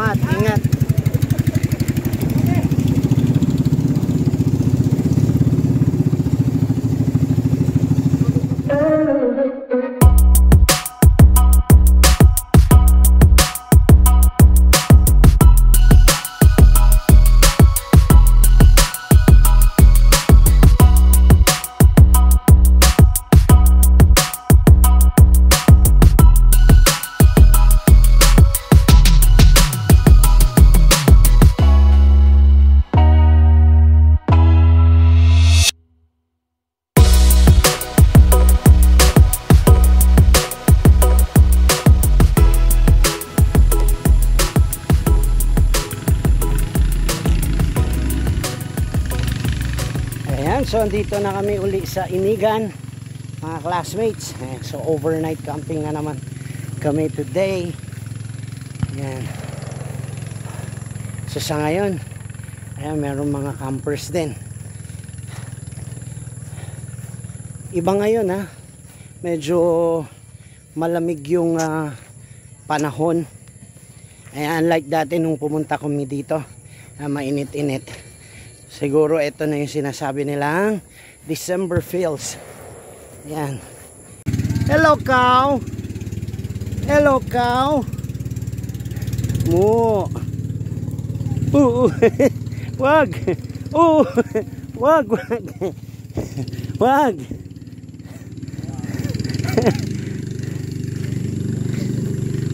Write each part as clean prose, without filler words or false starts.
Salamat. Ingat. So andito na kami uli sa Inigan, mga classmates. So overnight camping na naman kami today. Ayan. So sa ngayon, ayan, meron mga campers din. Iba ngayon ha, medyo malamig yung panahon. Ayan, unlike dati nung pumunta kami dito, mainit-init. Siguro ito na yung sinasabi nilang December feels. Yan. Hello cow. Hello cow. Mo. Wag. Wag. Wag.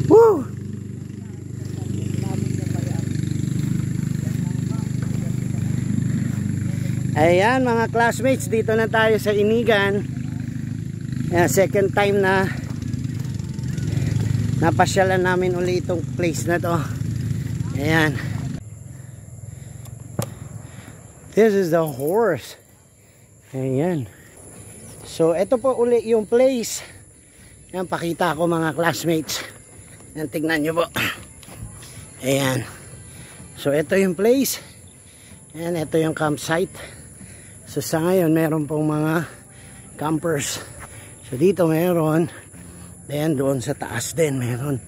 Woo. Ayan mga classmates, dito na tayo sa Inigan. Ayan, second time na napasyalan namin ulit itong place na to. Ayan. This is the horse. Ayan. So ito po ulit yung place. Ayan, pakita ko mga classmates. Ayan, tignan nyo po. Ayan. So ito yung place. Ayan, ito yung campsite. So sa ngayon meron pong mga campers. So dito meron. Then doon sa taas din meron.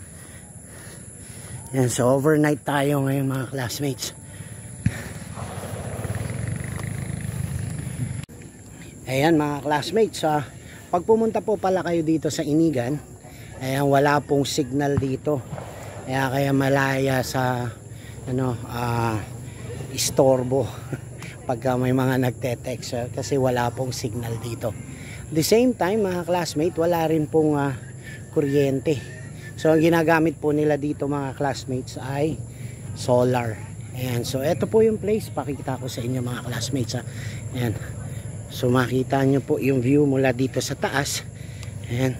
Yan, so overnight tayo ngayon mga classmates. Ayan mga classmates, pag pumunta po pala kayo dito sa Inigan, ayan, wala pong signal dito. Kaya malaya sa istorbo pagka may mga nagte-text kasi wala pong signal dito. At the same time mga classmate, wala rin pong kuryente. So ang ginagamit po nila dito mga classmates ay solar. Ayan, so ito po yung place, pakita ko sa inyo mga classmates. Ayan. So makita nyo po yung view mula dito sa taas. Ayan.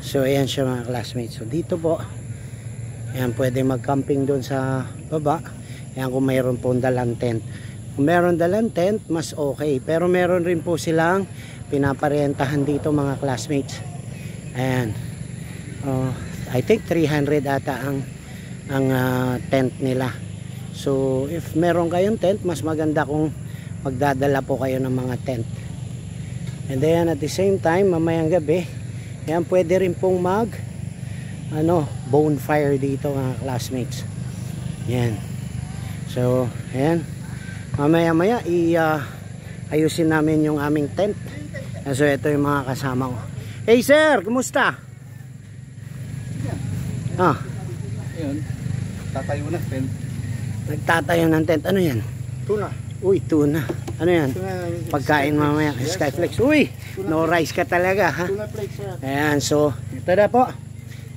So ayan siya mga classmates. So dito po, ayan, pwede mag-camping doon sa baba. Ayan, kung mayroon po dalang tent. Kung mayroon dalang tent, mas okay. Pero meron rin po silang pinaparentahan dito mga classmates. Ayan. I think 300 ata ang tent nila. So if meron kayong tent, mas maganda kung magdadala po kayo ng mga tent. And then at the same time, mamayang gabi, ayan, pwede rin pong bonfire dito mga classmates. Ayan. So, ayan. Mamaya-maya ayusin namin yung aming tent. So, ito yung mga kasama ko. Hey sir, kumusta? Ayun, tatayo na tent. Nagtatayo ng tent. Ano yan? Tuna. Uy, tuna. Ano yan? Pagkain mamaya. Skyflex. Uy, no rice ka talaga ha. Tuna flakes, sir. Ayan, so ito na po.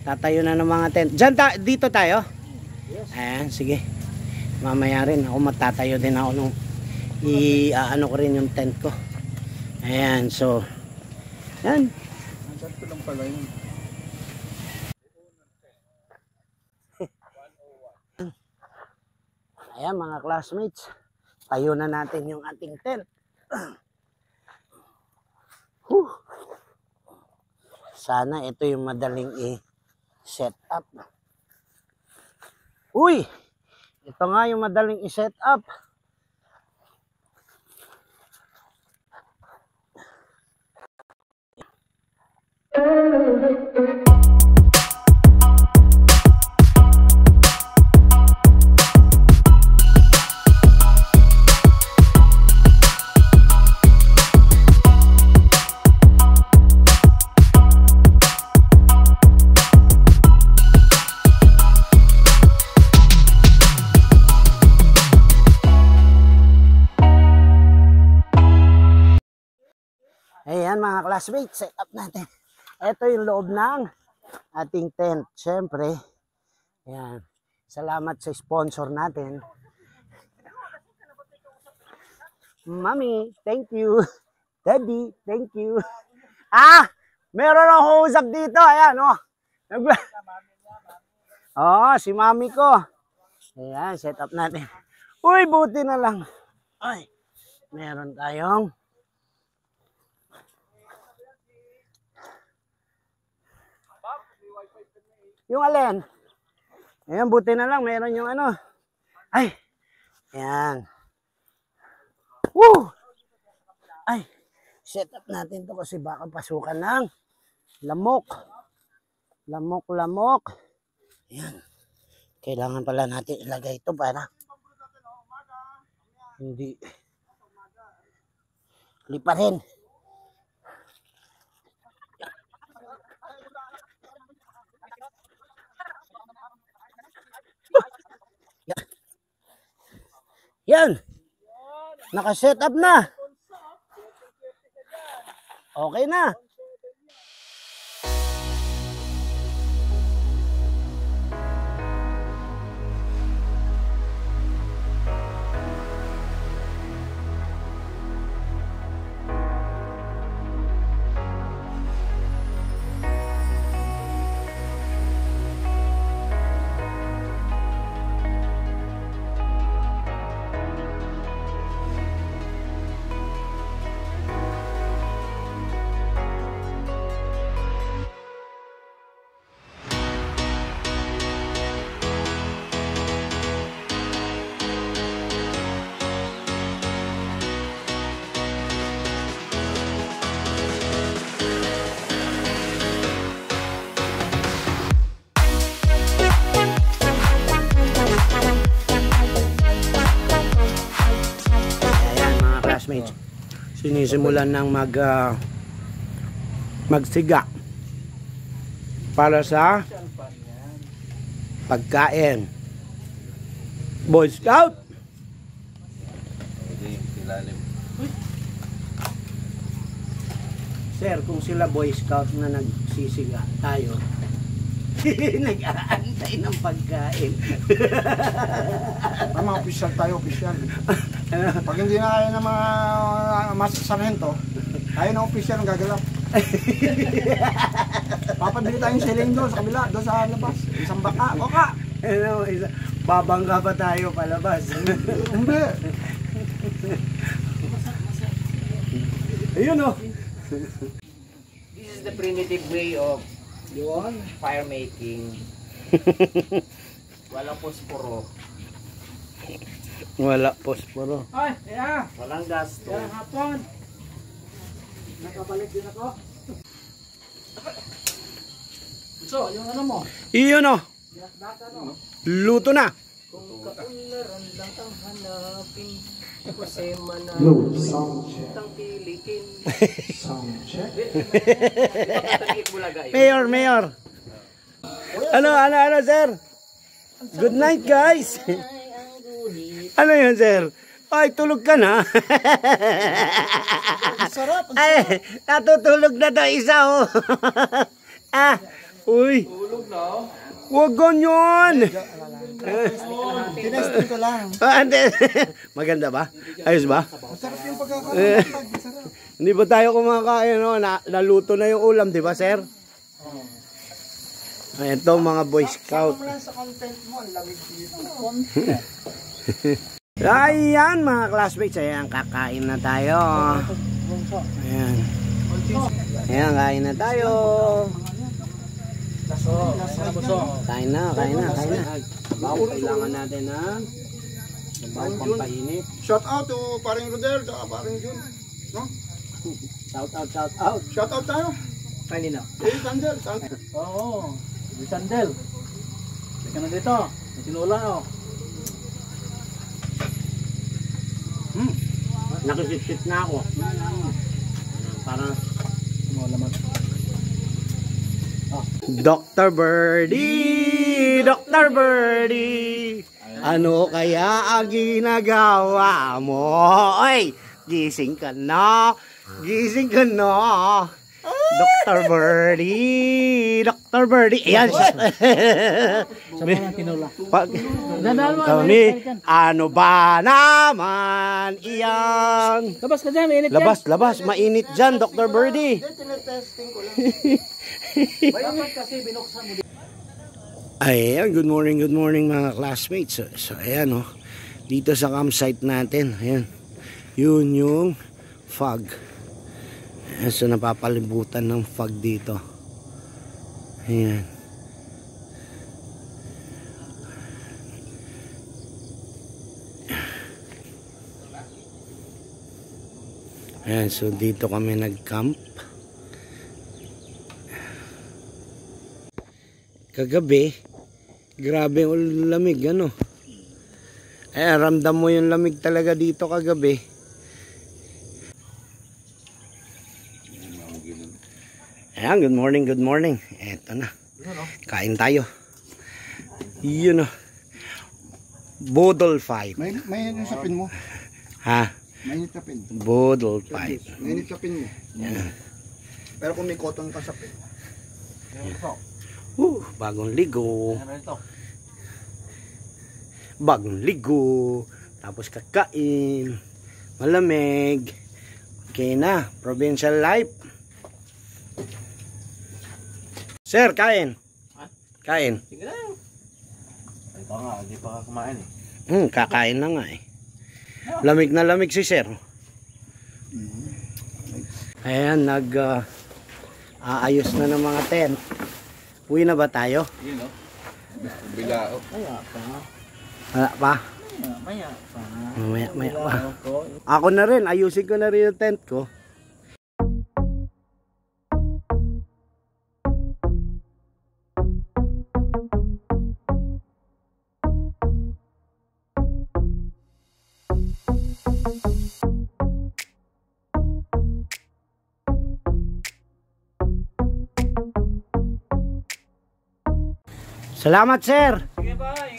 Tatayo na ng mga tent. Dito tayo? Yes. Ayan, sige. Mamaya rin ako matatayo din ako nung ano ko rin yung tent ko. Ayan, so yan. Nandiyan ko lang pala yun. Ayan mga classmates, tayo na natin yung ating tent. Sana ito yung madaling i-set up. Uy! Ito nga yung madaling i-set up. Ayan mga classmates, set up natin. Ito yung loob ng ating tent. Siyempre, ayan. Salamat sa sponsor natin. Mami, thank you. Daddy, thank you. Meron akong usap dito. Ayan, oh. Si mami ko. Ayan, set up natin. Uy, buti na lang. Ay, meron tayong yung alin. Ayan, buti na lang. Meron yung ano. Ay, ayan. Woo! Ay, set up natin to kasi baka pasukan ng lamok. Lamok. Ayan. Kailangan pala natin ilagay ito para hindi liparin. Yan. Naka-set up na. Okay na. Sinisimulan ng magsiga para sa pagkain. Boy Scout. Sir, kung sila Boy Scout na nagsisiga, tayo nag-aantay ng pagkain. Mga official tayo, official. Pag hindi na kaya ng mga masasarhento, tayo na official ang gagalap. Papabili tayong siling doon sa kabila, doon sa labas. Isang baka, oka! Babangga pa tayo palabas. Hindi. Ayun o. This is the primitive way of fire making. Walang posporo. Wala posporo. Ay, yeah. Walang gasto. Yan hapon. Nakabalik din ako. So, yung ano mo? Iyon o. Luto na. Kung kaunlaran lang ang hanapin, kasi Load, sound check. ang pilikin. Sound check. Mayor. Ano, sir? Good night, guys. Ano yun, sir? Ay, tulog ka na. Sarap. Ay, natutulog na daw isa, oh. Uy. Tulog na. Huwag ganyan. Tinesting ko lang. Maganda ba? Ayos ba? Masarap yung pagkakaroon. Hindi ba tayo kumakain, no? Naluto na yung ulam, di ba, sir? Ito, mga Boy Scout. Sa content mo, ang lamig dito. Ayan, mga classmates. Ayan, kakain na tayo. Ayan. Ayan, kain na tayo. Kain na. Kailangan natin ng pampainit. Shout out to paring Rodel, paring Jun. No? Shout out. Shout out tayo. Kanina. Sandel. Oo. Sandel. Teka na dito. May tinula, oh. Nakisip-sip na ako. Para Dr. Birdie! Ano kaya ang ginagawa mo? Oy! Gising ka na. Gising ka na. Dr. Birdie. Dr. Birdie. Ayan. Pag kami, ano ba naman iyan? Labas ka dyan, mainit Labas. Mainit dyan, Dr. Birdie. Tinetesting ko lang. Dapat kasi binuksan mo dito. Ayan, good morning mga classmates. So ayan dito sa campsite natin, ayan. Yun yung fog. Ayan, so napapalibutan ng fog dito. Ayan. Ayan, so dito kami nag-camp. Kagabi, grabe yung lamig, Ayan, ramdam mo yung lamig talaga dito kagabi. Ayan, good morning. Eto na. Kain tayo. Yun Bodol 5. May sa pin mo. Ha? Mainit sa pin. Bodol 5. Mainit sa pin mo. Yan. Pero kung may cotton ka sa pin. Bagong ligo. Bagong ligo. Tapos kakain. Malamig. Okay na. Provincial life. Sir, kain. Kain. Sige na. Ay pa nga, hindi pa ka kumain Kakain na nga Lamig na lamig si sir. Ayan, aayos na ng mga tent. Uwi na ba tayo? Yun Bilao. Maya pa. Wala pa? Maya pa. Maya pa. Ako na rin, ayusin ko na rin yung tent ko. Salamat, sir.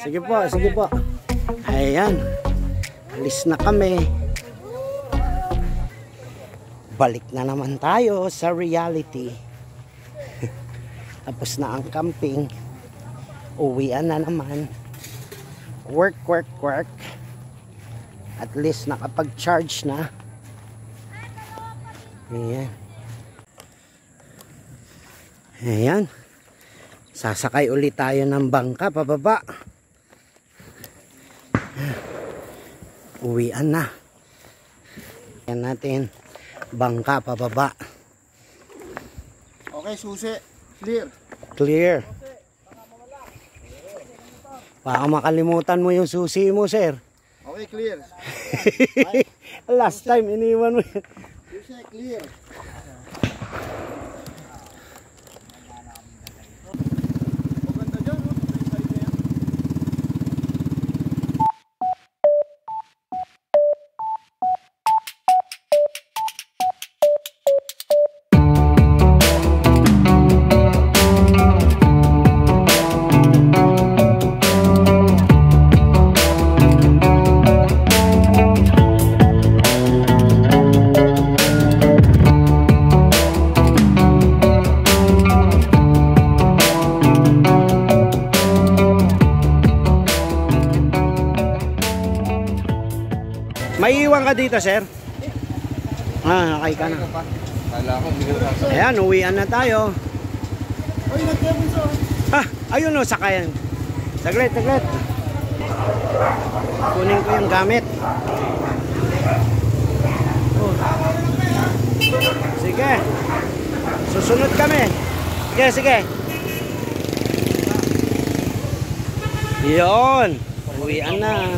Sige po. Ayan. Alis na kami. Balik na naman tayo sa reality. Tapos na ang camping. Uwian na naman. Work. At least nakapag-charge na. Ayan. Sasakay ulit tayo ng bangka pababa. Uwian na. Yan natin. Bangka pababa. Okay, susi. Clear. Baka makalimutan mo yung susi mo, sir. Okay, clear. Last time iniwan mo. Susi, clear. May iwan ka dito, sir? Nakay ka na. Ayan, uwian na tayo. Ayun sakayan. Saglit. Kunin ko yung gamit. Sige. Susunod kami. Sige. Yun. Uwian na.